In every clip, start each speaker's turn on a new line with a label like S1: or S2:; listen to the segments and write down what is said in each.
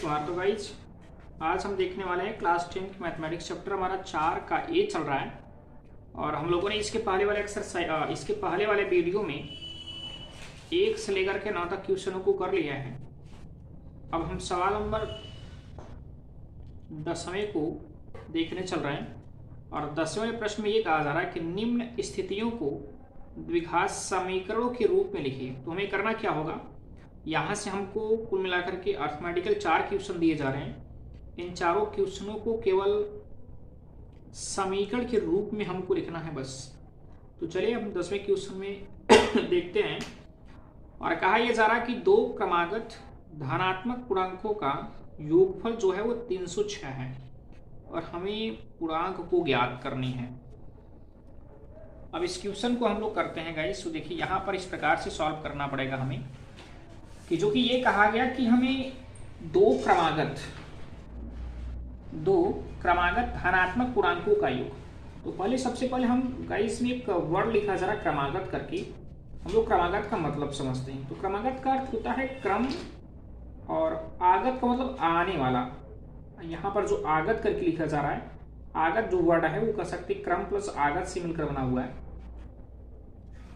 S1: कुमार। तो गाइज आज हम देखने वाले हैं क्लास 10 की मैथमेटिक्स चैप्टर हमारा 4 का ए चल रहा है। और हम लोगों ने इसके पहले वाले एक्सरसाइज इसके पहले वाले वीडियो में 1 से लेकर के 9 तक क्वेश्चनों को कर लिया है। अब हम सवाल नंबर 10वें को देखने चल रहे हैं। और 10वें प्रश्न में ये कहा जा रहा है कि निम्न स्थितियों को द्विघात समीकरणों के रूप में लिखिए। तो हमें करना क्या होगा, यहाँ से हमको कुल मिलाकर के अर्थमेटिकल 4 क्वेश्चन दिए जा रहे हैं। इन चारों क्वेश्चनों को केवल समीकरण के रूप में हमको लिखना है बस। तो चलिए हम 10वें क्वेश्चन में देखते हैं। और कहा यह जा रहा है कि दो क्रमागत धनात्मक पूर्णांकों का योगफल जो है वो 306 है और हमें पूर्णांक को ज्ञात करनी है। अब इस क्वेश्चन को हम लोग करते हैं गाइस। तो देखिए यहाँ पर इस प्रकार से सॉल्व करना पड़ेगा हमें कि जो कि ये कहा गया कि हमें दो क्रमागत धनात्मक पूर्णांकों का योग। तो सबसे पहले हम गाइस में एक वर्ड लिखा जरा क्रमागत करके हम लोग क्रमागत का मतलब समझते हैं। तो क्रमागत का अर्थ होता है क्रम और आगत का मतलब आने वाला। यहाँ पर जो आगत करके लिखा जा रहा है, आगत जो वर्ड है वो कह सकते क्रम प्लस आगत से मिलकर बना हुआ है।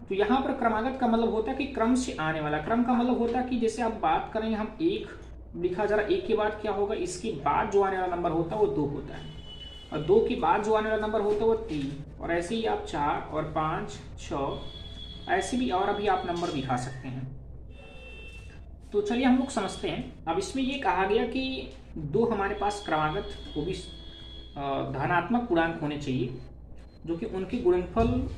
S1: तो यहाँ पर क्रमागत का मतलब होता है कि क्रम से आने वाला। क्रम का मतलब होता है कि जैसे आप बात करेंगे, हम एक लिखा जा रहा है, एक के बाद क्या होगा, इसके बाद जो आने वाला नंबर होता है वो 2 होता है और 2 के बाद जो आने वाला नंबर होता है वो 3 और ऐसे ही आप 4 और 5 6 ऐसे भी और अभी आप नंबर दिखा सकते हैं। तो चलिए हम लोग समझते हैं। अब इसमें ये कहा गया कि दो हमारे पास क्रमागत वो भी धनात्मक पूर्णांक होने चाहिए जो कि उनके गुणनफल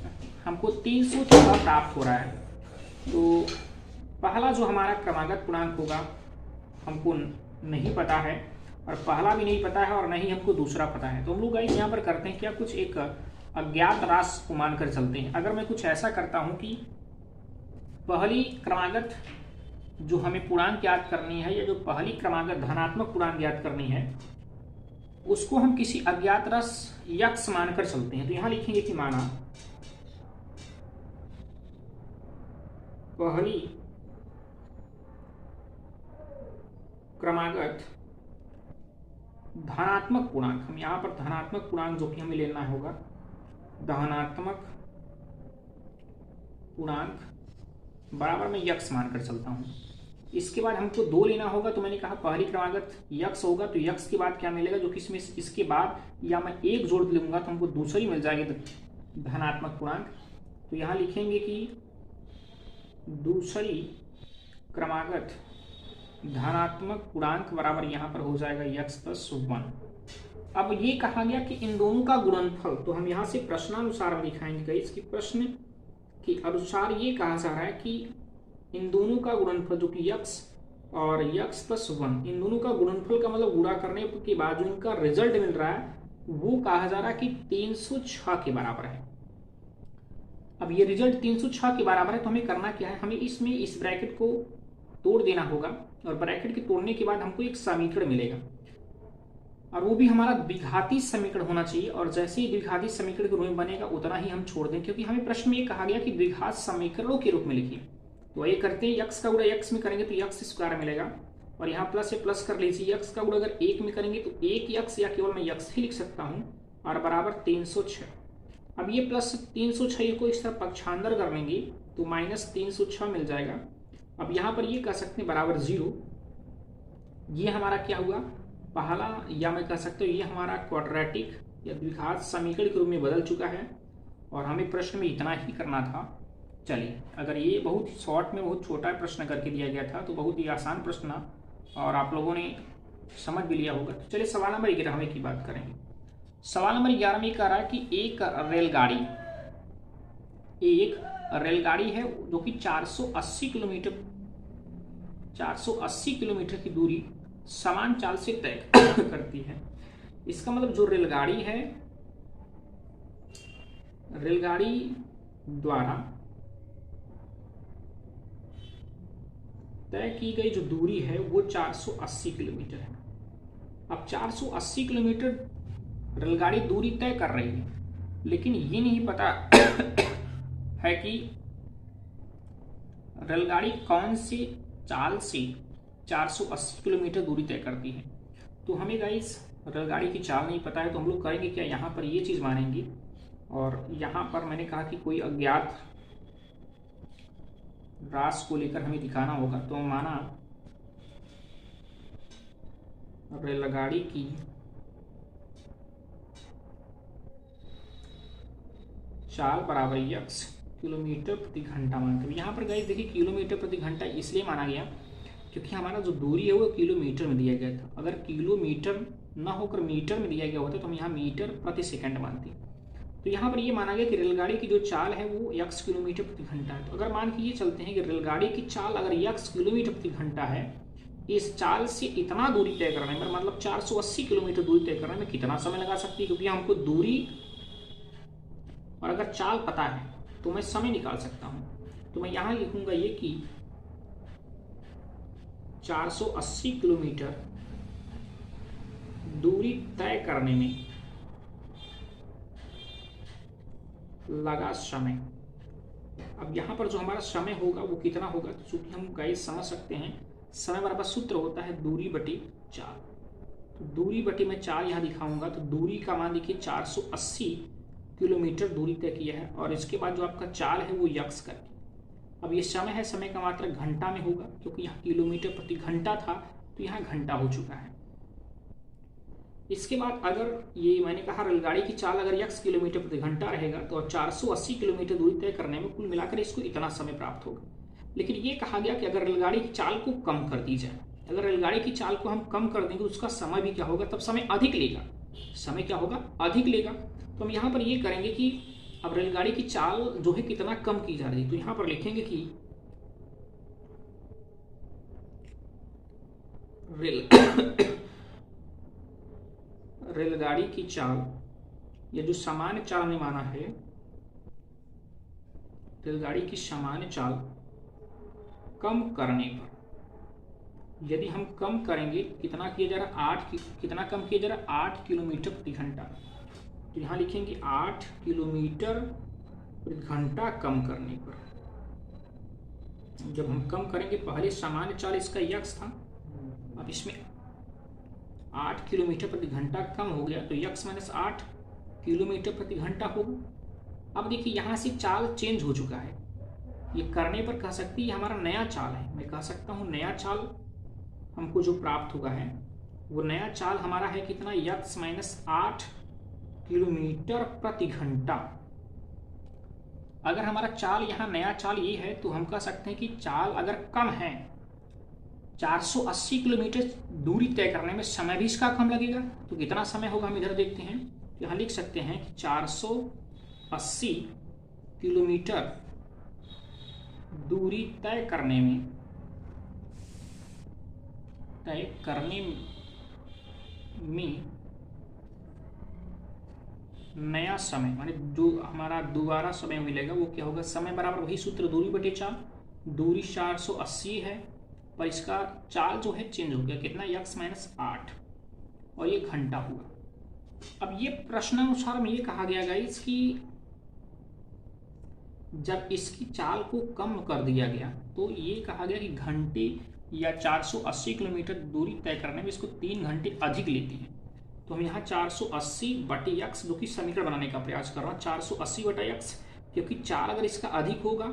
S1: हमको 306 प्राप्त हो रहा है। तो पहला जो हमारा क्रमागत पूर्णांक होगा हमको नहीं पता है और पहला भी नहीं पता है और नहीं हमको दूसरा पता है। तो हम लोग गाइस यहाँ पर करते हैं क्या, कुछ एक अज्ञात राशि को मानकर चलते हैं। अगर मैं कुछ ऐसा करता हूँ कि पहली क्रमागत जो हमें पूर्णांक याद करनी है या जो पहली क्रमागत धनात्मक पूर्णांक याद करनी है उसको हम किसी अज्ञात राशि यक्स मानकर चलते हैं। तो यहां लिखेंगे कि माना पहली क्रमागत धनात्मक पूर्णांक, हम यहां पर धनात्मक पूर्णांक जो कि हमें लेना होगा, धनात्मक पूर्णांक बराबर में यक्स मानकर चलता हूं। इसके बाद हमको 2 लेना होगा। तो मैंने कहा पहली क्रमागत यक्स होगा तो यक्स के बाद क्या मिलेगा, जो कि इसमें इसके बाद या मैं 1 जोड़ लूंगा तो हमको दूसरी मिल जाएगी धनात्मक पूर्णांक। तो यहाँ लिखेंगे कि दूसरी क्रमागत धनात्मक पूर्णांक बराबर यहाँ पर हो जाएगा यक्स प्लस 1। अब ये कहा गया कि इन दोनों का गुणनफल, तो हम यहाँ से प्रश्नानुसार दिखाएंगे। इसके प्रश्न के अनुसार ये कहा जा रहा है कि इन दोनों का गुणनफल जो कि यक्स और यक्स प्लस 1, इन दोनों का गुणनफल का मतलब गुणा करने के बाद जो इनका रिजल्ट मिल रहा है वो कहा जा रहा है कि 306 के बराबर है। अब ये रिजल्ट 306 के बराबर है तो हमें करना क्या है, हमें इसमें इस ब्रैकेट को तोड़ देना होगा और ब्रैकेट के तोड़ने के बाद हमको एक समीकरण मिलेगा और वो भी हमारा द्विघाती समीकरण होना चाहिए। और जैसे ही द्विघाती समीकरण के रूप में बनेगा उतना ही हम छोड़ दें, क्योंकि हमें प्रश्न में ये कहा गया कि द्विघात समीकरणों के रूप में लिखिए। तो ये करते हैं, यक्स का गुणा यक्स में करेंगे तो यक्स स्क्वायर मिलेगा और यहाँ प्लस से प्लस कर लीजिए। यक्स का गुणा अगर 1 में करेंगे तो 1 यक्स या केवल मैं यक्स ही लिख सकता हूँ और बराबर 306। अब ये प्लस 306 को इस तरह पक्षांतर कर लेंगे तो माइनस 306 मिल जाएगा। अब यहाँ पर ये कह सकते हैं बराबर 0। ये हमारा क्या हुआ, पहला, या मैं कह सकता हूँ ये हमारा क्वाड्रेटिक या द्विघात समीकरण के रूप में बदल चुका है और हमें प्रश्न में इतना ही करना था। चलिए, अगर ये बहुत शॉर्ट में बहुत छोटा प्रश्न करके दिया गया था तो बहुत ही आसान प्रश्न और आप लोगों ने समझ भी लिया होगा। तो चलिए सवाल नंबर 11 की बात करेंगे। सवाल नंबर 11 में कह रहा है कि एक रेलगाड़ी है जो कि 480 किलोमीटर की दूरी समान चाल से तय करती है। इसका मतलब जो रेलगाड़ी द्वारा तय की गई जो दूरी है वो 480 किलोमीटर है। अब 480 किलोमीटर रेलगाड़ी दूरी तय कर रही है, लेकिन ये नहीं पता है कि रेलगाड़ी कौन सी चाल से 480 किलोमीटर दूरी तय करती है। तो हमें गाइस रेलगाड़ी की चाल नहीं पता है, तो हम लोग करेंगे क्या, यहाँ पर ये चीज़ मानेंगे और यहाँ पर मैंने कहा कि कोई अज्ञात राशि को लेकर हमें दिखाना होगा। तो माना रेलगाड़ी की चाल बराबर यक्स किलोमीटर प्रति घंटा मानते हैं। यहाँ पर गाइस देखिए किलोमीटर प्रति घंटा इसलिए माना गया क्योंकि हमारा जो दूरी है वो किलोमीटर में दिया गया था। अगर किलोमीटर ना होकर मीटर में दिया गया होता तो हम यहाँ मीटर प्रति सेकंड मानते। तो यहाँ पर ये माना गया कि रेलगाड़ी की जो चाल है वो यक्स किलोमीटर प्रति घंटा है। तो अगर मान के ये चलते हैं कि रेलगाड़ी की चाल अगर यक्स किलोमीटर प्रति घंटा है, इस चाल से इतना दूरी तय करने में मतलब 480 किलोमीटर दूरी तय करने में कितना समय लगा सकती है, क्योंकि हमको दूरी और अगर चाल पता है तो मैं समय निकाल सकता हूँ। तो मैं यहाँ लिखूंगा ये कि 480 किलोमीटर दूरी तय करने में लगा समय। अब यहाँ पर जो हमारा समय होगा वो कितना होगा, तो चूंकि हम गाइस समझ सकते हैं समय बराबर सूत्र होता है दूरी बटी चाल। तो दूरी बटी मैं चाल यहाँ दिखाऊंगा, तो दूरी का मान देखिए 480 किलोमीटर दूरी तय किया है और इसके बाद जो आपका चाल है वो यक्स करके। अब ये समय है, समय का मात्रा घंटा में होगा क्योंकि यहाँ किलोमीटर प्रति घंटा था तो यहाँ घंटा हो चुका है। इसके बाद अगर ये मैंने कहा रेलगाड़ी की चाल अगर यक्स किलोमीटर प्रति घंटा रहेगा तो 480 किलोमीटर दूरी तय करने में कुल मिलाकर इसको इतना समय प्राप्त होगा। लेकिन ये कहा गया कि अगर रेलगाड़ी की चाल को कम कर दी जाए, अगर रेलगाड़ी की चाल को हम कम कर देंगे तो उसका समय भी क्या होगा, तब समय अधिक लेगा। समय क्या होगा, अधिक लेगा। तो हम यहाँ पर ये करेंगे कि अब रेलगाड़ी की चाल जो है कितना कम की जा रही है, तो यहाँ पर लिखेंगे कि रेलगाड़ी की चाल या जो सामान्य चाल ने माना है, रेलगाड़ी की सामान्य चाल कम करने पर यदि हम कम करेंगे, कितना किया जा रहा है, कितना कम किया जा रहा है, 8 किलोमीटर प्रति घंटा। तो यहाँ लिखेंगे 8 किलोमीटर प्रति घंटा कम करने पर। जब हम कम करेंगे, पहले सामान्य चाल इसका यक्स था, अब इसमें 8 किलोमीटर प्रति घंटा कम हो गया तो यक्स माइनस 8 किलोमीटर प्रति घंटा होगा। अब देखिए यहाँ से चाल चेंज हो चुका है, ये करने पर कह सकती है हमारा नया चाल है। मैं कह सकता हूँ नया चाल हमको जो प्राप्त हुआ है वो नया चाल हमारा है कितना, यक्स माइनस 8 किलोमीटर प्रति घंटा। अगर हमारा चाल यहाँ नया चाल ये है तो हम कह सकते हैं कि चाल अगर कम है, 480 किलोमीटर दूरी तय करने में समय भी इसका कम लगेगा। तो कितना समय होगा हम इधर देखते हैं, यहाँ लिख सकते हैं कि 480 किलोमीटर दूरी तय करने में नया समय माने जो हमारा दोबारा समय मिलेगा वो क्या होगा, समय बराबर वही सूत्र दूरी बटे चाल। दूरी 480 है पर इसका चाल जो है चेंज हो गया, कितना, यक्स माइनस 8 और ये घंटा हुआ। अब ये प्रश्नानुसार में ये कहा गया गाइस कि जब इसकी चाल को कम कर दिया गया तो ये कहा गया कि घंटे या 480 किलोमीटर दूरी तय करने में इसको 3 घंटे अधिक लेती है। तो हम यहाँ 480 बटे यक्स, जो कि समीकरण बनाने का प्रयास कर रहा हूँ, 480 बटा यक्स, क्योंकि चाल अगर इसका अधिक होगा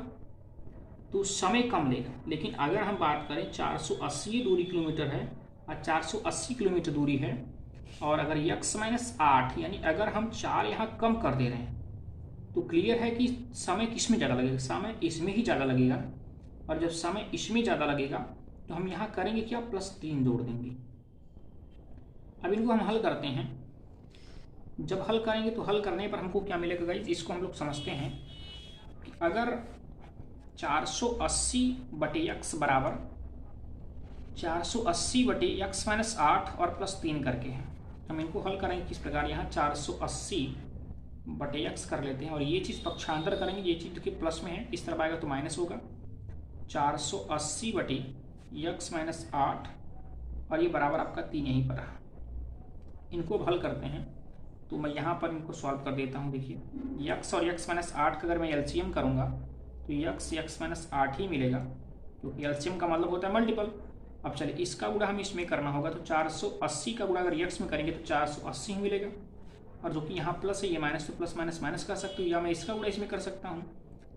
S1: तो समय कम लेगा। लेकिन अगर हम बात करें 480 दूरी किलोमीटर है और 480 किलोमीटर दूरी है और अगर यक्स माइनस 8 यानी अगर हम चाल यहाँ कम कर दे रहे हैं तो क्लियर है कि समय किसमें ज़्यादा लगेगा, समय इसमें ही ज़्यादा लगेगा। और जब समय इसमें ज़्यादा लगेगा तो हम यहाँ करेंगे क्या, +3 जोड़ देंगे। अब इनको हम हल करते हैं। जब हल करेंगे तो हल करने पर हमको क्या मिलेगा गाइस, इसको हम लोग समझते हैं कि अगर 480 बटे यक्स बराबर 480 बटे यक्स माइनस 8 और +3 करके है, हम इनको हल करेंगे किस प्रकार, यहाँ 480 बटे यक्स कर लेते हैं और ये चीज़ पक्षांतर करेंगे, ये चीज़ देखिए प्लस में है, इस तरफ आएगा तो माइनस होगा। 480 बटे यक्स माइनस 8 और ये बराबर आपका 3 यहीं पर रहा। इनको हल करते हैं तो मैं यहाँ पर इनको सॉल्व कर देता हूँ। देखिए यक्स और यक्स माइनस 8 का अगर मैं एलसीएम करूँगा तो यक्स माइनस 8 ही मिलेगा, क्योंकि एलसीएम का मतलब होता है मल्टीपल। अब चलिए इसका गुणा हम इसमें करना होगा, तो 480 का गुणा अगर यक्स में करेंगे तो 480 ही मिलेगा, और जो कि यहाँ प्लस है ये माइनस, तो प्लस माइनस माइनस कर सकते हो, या मैं इसका गुणा इसमें कर सकता हूँ।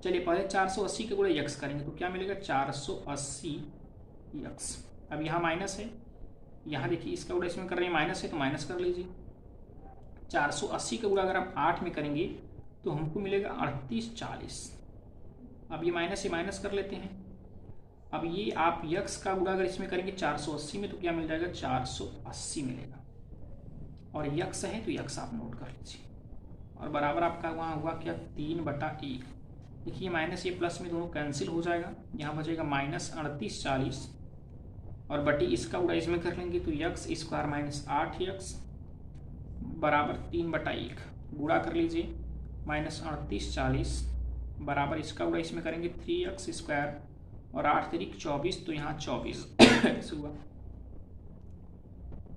S1: चलिए पहले 480 का गुणा यक्स करेंगे तो क्या मिलेगा, 480 यक्स। अब यहाँ माइनस है, यहाँ देखिए इसका गुणा इसमें कर रहे हैं, माइनस है तो माइनस कर लीजिए। 480 का गुणा अगर हम 8 में करेंगे तो हमको मिलेगा 3840। अब ये माइनस से माइनस कर लेते हैं। अब ये आप यक्स का गुणा अगर इसमें करेंगे 480 में तो क्या मिल जाएगा, 480 मिलेगा, और यक्स है तो यक्स आप नोट कर लीजिए, और बराबर आपका वहाँ हुआ क्या, 3/1। देखिए माइनस ये प्लस में दोनों कैंसिल हो जाएगा, यहाँ बचेगा माइनस 3840, और बटी इसका गुणा इसमें कर लेंगे तो यक्स स्क्वायर माइनस 8 बराबर 3/1। गुणा कर लीजिए, माइनस 3840 बराबर इसका गुणा इसमें करेंगे 3x स्क्वायर, और 8 तिरिक 24, तो यहाँ 24 ऐसे हुआ,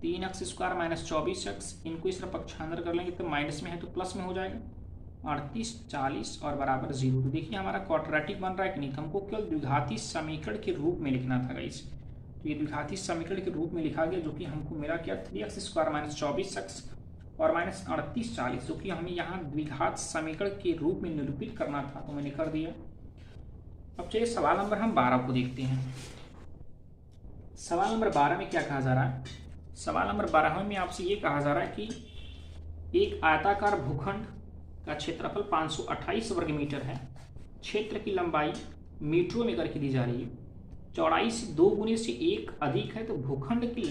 S1: 3x स्क्वायर माइनस 24x, इनको इस तरफ पक्षांतर कर लेंगे तो माइनस में है तो प्लस में हो जाएगा, 3840 और बराबर 0। तो देखिए हमारा क्वाड्रेटिक बन रहा है कि नहीं, तो हमको केवल द्विघाती समीकरण के रूप में लिखना था गाइस। तो ये द्विघाती समीकरण के रूप में लिखा गया, जो कि हमको मिला क्या, 3x स्क्वायर माइनस 24x और माइनस 3840, जो कि हमें यहाँ द्विघात समीकरण के रूप में निरूपित करना था, तो मैंने कर दिया। अब चलिए सवाल नंबर हम 12 को देखते हैं। सवाल नंबर 12 में क्या कहा जा रहा है, सवाल नंबर 12 में आपसे ये कहा जा रहा है कि एक आयताकार भूखंड का क्षेत्रफल 528 वर्ग मीटर है, क्षेत्र की लंबाई मीटरों में करके दी जा रही है, चौड़ाई से 2 गुने से 1 अधिक है, तो भूखंड की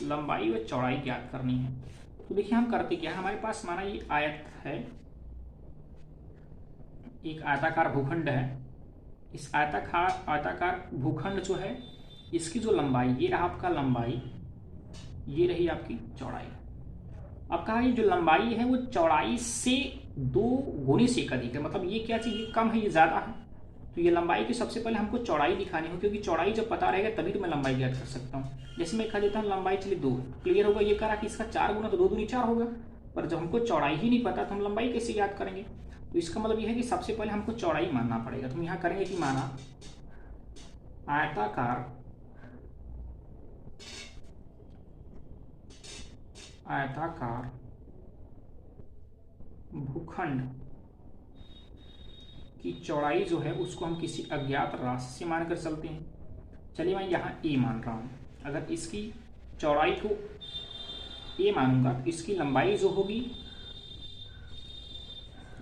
S1: लंबाई व चौड़ाई ज्ञात करनी है। तो देखिए हम करते क्या है, हमारे पास माना ये आयत है, एक आयताकार भूखंड है, इस आयताकार भूखंड जो है इसकी जो लंबाई, ये रहा आपका लंबाई, ये रही आपकी चौड़ाई। अब कहा ये जो लंबाई है वो चौड़ाई से 2 गुने से अधिक है, मतलब ये क्या चीज, ये कम है ये ज्यादा है, तो ये लंबाई की सबसे पहले हमको चौड़ाई दिखानी हो, क्योंकि चौड़ाई जब पता रहेगा तभी तो मैं लंबाई ज्ञात कर सकता हूँ। जैसे मैं कह देता हूँ लंबाई चलिए 2, क्लियर होगा, ये कहा कि इसका 4 गुना तो 2 दूनी 4 होगा, पर जब हमको चौड़ाई ही नहीं पता तो हम लंबाई कैसे याद करेंगे। तो इसका मतलब यह है कि सबसे पहले हमको चौड़ाई मानना पड़ेगा। तो हम यहाँ करेंगे कि माना आयताकार भूखंड की चौड़ाई जो है उसको हम किसी अज्ञात राशि से मानकर चलते हैं। चलिए मैं यहाँ a मान रहा हूँ, अगर इसकी चौड़ाई को a मानूंगा तो इसकी लंबाई जो होगी,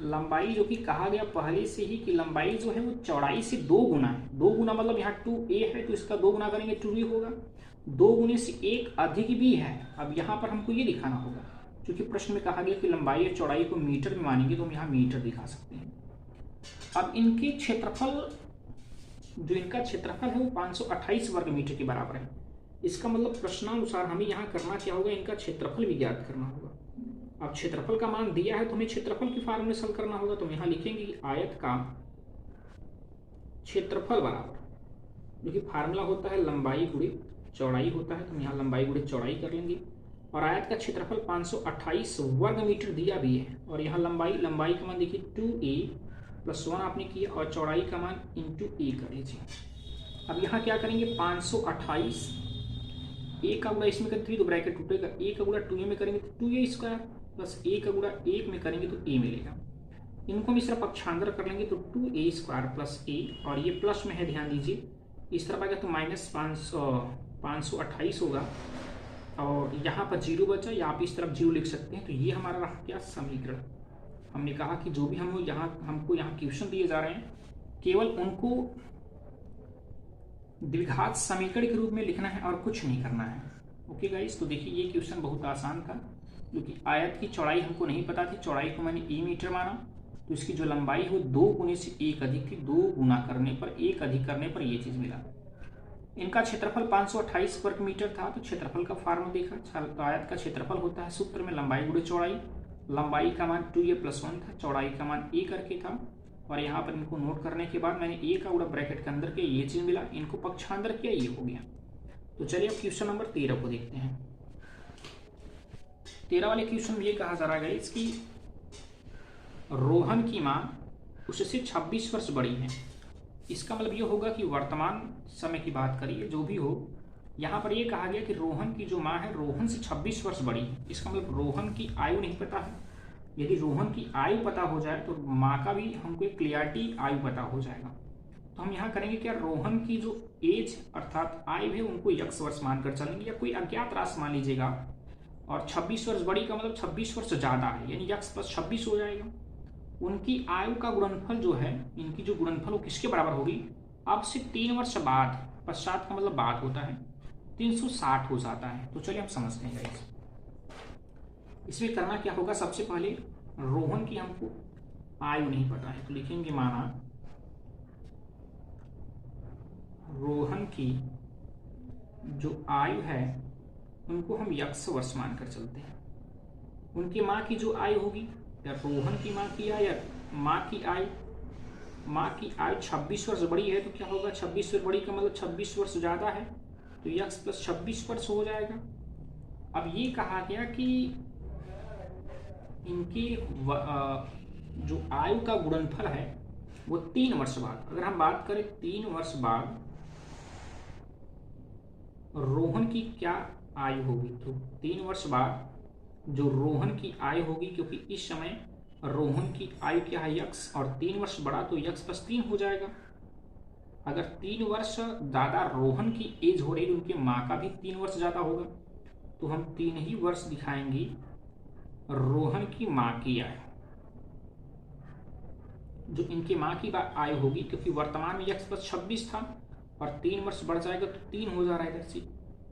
S1: लंबाई जो कि कहा गया पहले से ही कि लंबाई जो है वो चौड़ाई से 2 गुना है। 2 गुना मतलब यहाँ 2a है तो इसका 2 गुना करेंगे 2b होगा, 2 गुने से 1 अधिक भी है। अब यहाँ पर हमको ये दिखाना होगा, क्योंकि प्रश्न में कहा गया कि लंबाई और चौड़ाई को मीटर में मानेंगे, तो हम यहाँ मीटर दिखा सकते हैं। अब इनके क्षेत्रफल, जो इनका क्षेत्रफल है वो 528 वर्ग मीटर के बराबर है। इसका मतलब प्रश्नानुसार हमें यहाँ करना क्या होगा, इनका क्षेत्रफल भी ज्ञात करना होगा। अब क्षेत्रफल का मान दिया है तो हमें क्षेत्रफल की फॉर्मूले से हल करना होगा। तो हम यहाँ लिखेंगे कि आयत का क्षेत्रफल बराबर, जो कि फार्मूला होता है लंबाई गुणे चौड़ाई होता है, तो हम यहाँ लंबाई गुणे चौड़ाई कर लेंगे। और आयत का क्षेत्रफल 528 वर्ग मीटर दिया भी है, और यहाँ लंबाई का मान देखिए 2a + 1 आपने किया, और चौड़ाई का मान इंटू a कर लीजिए। अब यहाँ क्या करेंगे, 528 a का गुणा इसमें करेंगे तो ब्रैकेट टूटेगा, a का गुणा 2a में करेंगे तो 2a स्क्वायर प्लस a का गुणा 1 में करेंगे तो a मिलेगा। इनको हम इस तरह पक्षांतर कर लेंगे तो 2a स्क्वायर प्लस a, और ये प्लस में है ध्यान दीजिए, इस तरफ आएगा तो माइनस 528 होगा, और यहाँ पर 0 बचा, या आप इस तरफ 0 लिख सकते हैं। तो ये हमारा रहा क्या, समीकरण। हमने कहा कि जो भी हमको यहाँ क्वेश्चन दिए जा रहे हैं केवल उनको द्विघात समीकरण के रूप में लिखना है और कुछ नहीं करना है। ओके गाइस, तो देखिए ये क्वेश्चन बहुत आसान था, क्योंकि आयत की चौड़ाई हमको नहीं पता थी, चौड़ाई को मैंने e मीटर माना, तो इसकी जो लंबाई हो 2 गुने से 1 अधिक थी, 2 गुना करने पर 1 अधिक करने पर ये चीज मिला। इनका क्षेत्रफल 528 वर्ग मीटर था, तो क्षेत्रफल का फार्मूला देखा, तो आयत का क्षेत्रफल होता है सूत्र में लंबाई गुणे चौड़ाई, लंबाई का मान 2a + 1 था, चौड़ाई का मान a करके था, और यहाँ पर इनको नोट करने के बाद मैंने a का गुणा ब्रैकेट के अंदर के ये चीज मिला, इनको पक्षांतर किया, ये हो गया। तो चलिए अब क्वेश्चन नंबर 13 को देखते हैं। 13 वाले क्वेश्चन में ये कहा जा रहा है इसकी रोहन की मां उससे 26 वर्ष बड़ी है। इसका मतलब ये होगा कि वर्तमान समय की बात करिए, जो भी हो, यहाँ पर ये कहा गया कि रोहन की जो माँ है रोहन से 26 वर्ष बड़ी है। इसका मतलब रोहन की आयु नहीं पता है। यदि रोहन की आयु पता हो जाए तो माँ का भी हमको एक क्लियरिटी आयु पता हो जाएगा। तो हम यहाँ करेंगे क्या, रोहन की जो एज अर्थात आयु है उनको यक्स वर्ष मानकर चलेंगे, या कोई अज्ञात राशि मान लीजिएगा। और 26 वर्ष बड़ी का मतलब 26 वर्ष ज़्यादा है, यानी यक्स प्लस 26 हो जाएगा। उनकी आयु का गुणनफल जो है, इनकी जो गुणनफल वो किसके बराबर होगी, अब से 3 वर्ष बाद, पश्चात का मतलब बाद होता है, 360 हो जाता है। तो चलिए हम समझते हैं गाइस। इसमें करना क्या होगा, सबसे पहले रोहन की हमको आयु नहीं पता है तो लिखेंगे माना रोहन की जो आयु है उनको हम यक्स वर्ष मानकर चलते हैं। उनकी माँ की जो आयु होगी, या रोहन की माँ की आयु या माँ की आयु, माँ की आयु 26 वर्ष बड़ी है तो क्या होगा, 26 वर्ष बड़ी का मतलब 26 वर्ष ज़्यादा है तो यक्स प्लस 26 वर्ष हो जाएगा। अब ये कहा गया कि इनकी जो आयु का गुणनफल है वो 3 वर्ष बाद, अगर हम बात करें 3 वर्ष बाद रोहन की क्या आयु होगी, तो 3 वर्ष बाद जो रोहन की आयु होगी, क्योंकि इस समय रोहन की आयु क्या है यक्स, और 3 वर्ष बड़ा तो यक्स प्लस 3 हो जाएगा। अगर 3 वर्ष ज़्यादा रोहन की एज हो रही है, उनकी माँ का भी 3 वर्ष ज़्यादा होगा, तो हम 3 ही वर्ष दिखाएंगे रोहन की माँ की आयु, जो इनकी माँ की आयु होगी, क्योंकि वर्तमान में यक्स प्लस 26 था और 3 वर्ष बढ़ जाएगा तो 3 हो जा रहा है इधर से,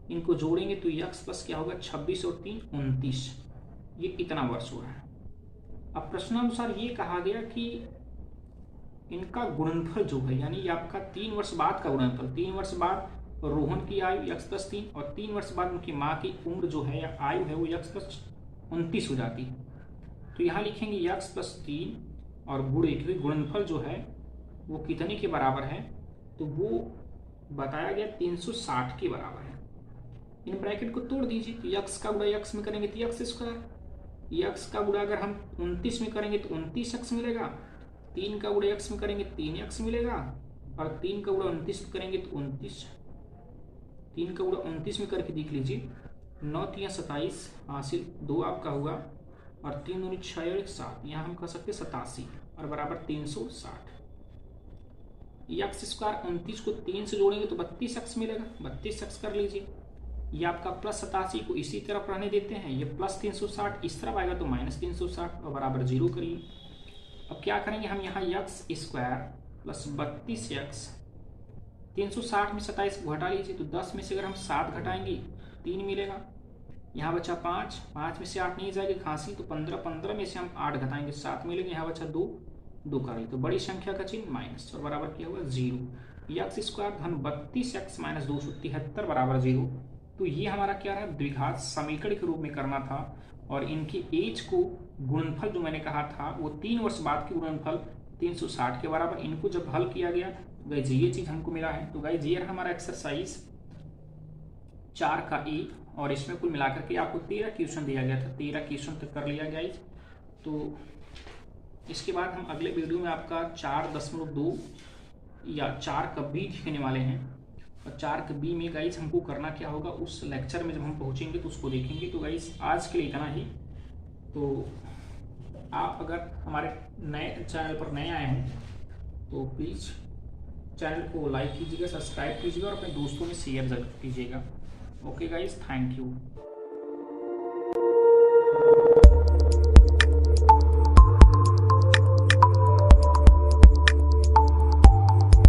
S1: इनको जोड़ेंगे तो यक्स प्लस क्या होगा, 26 और 3 29, ये इतना वर्ष हो रहा है। अब प्रश्नानुसार ये कहा गया कि इनका गुणनफल जो है, यानी आपका 3 वर्ष बाद का गुणनफल, 3 वर्ष बाद रोहन की आयु यक्स प्लस 3 और 3 वर्ष बाद उनकी माँ की उम्र जो है या आयु है वो यक्स प्लस 29 हो जाती है। तो यहाँ लिखेंगे यक्स प्लस 3 और गुणे, क्योंकि गुणनफल जो है वो कितने के बराबर है, तो वो बताया गया 360 के बराबर है। इन ब्रैकेट को तोड़ दीजिए, तो यक्स का गुणा यक्स में करेंगे तो यक्स स्क्वायर, यक्स का गुणा अगर हम 29 में करेंगे तो 29 यक्स मिलेगा, 3 का गुणा यक्स में करेंगे 3 यक्स मिलेगा, और 3 का गुणा 29 में करेंगे तो 29, 3 का गुणा 29 में करके देख लीजिए, 9 3 27 हासिल 2 आपका हुआ, और 3 दूनी 6 और 7, यहाँ हम कह सकते 87 और बराबर 360। यक्स स्क्वायर 29 को 3 से जोड़ेंगे तो 32 यक्स मिलेगा, 32 यक्स कर लीजिए। ये आपका प्लस 87 को इसी तरफ रहने देते हैं, ये प्लस 360 इस तरफ आएगा तो माइनस 360 और बराबर 0 करिए। अब क्या करेंगे हम, यहाँ यक्स स्क्वायर प्लस 32 यक्स, 360 में 27 को घटा लीजिए तो 10 में से अगर हम 7 घटाएंगे 3 मिलेगा, यहाँ बचा 5, 5 में से 8 नहीं जाएगी खांसी तो 15, 15 में से हम 8 घटाएंगे 7 मिलेंगे, यहाँ बचा 2, 2 कर ली तो बड़ी संख्या का चिन्ह माइनस और बराबर क्या हुआ 0। यक्स स्क्वायर धन 32 यक्स माइनस 273 बराबर 0। तो ये हमारा क्या रहा, द्विघात समीकरण के रूप में करना था, और इनकी एज को गुणनफल जो मैंने कहा था वो 3 वर्ष बाद की गुणनफल 360 के बराबर, इनको जब हल किया गया तो गाइज ये चीज हमको मिला है। तो गाइज ये हमारा एक्सरसाइज 4 का ए, और इसमें कुल मिलाकर के आपको 13 क्वेश्चन दिया गया था, 13 क्वेश्चन तक कर लिया गाइज। तो इसके बाद हम अगले वीडियो में आपका 4.2 या 4 का बी दिखने वाले हैं, और 4 के बी में गाइज हमको करना क्या होगा उस लेक्चर में जब हम पहुंचेंगे तो उसको देखेंगे। तो गाइज आज के लिए इतना ही। तो आप अगर हमारे नए चैनल पर नए आए हैं तो प्लीज़ चैनल को लाइक कीजिएगा, सब्सक्राइब कीजिएगा और अपने दोस्तों में शेयर जरूर कीजिएगा। Okay guys, thank you.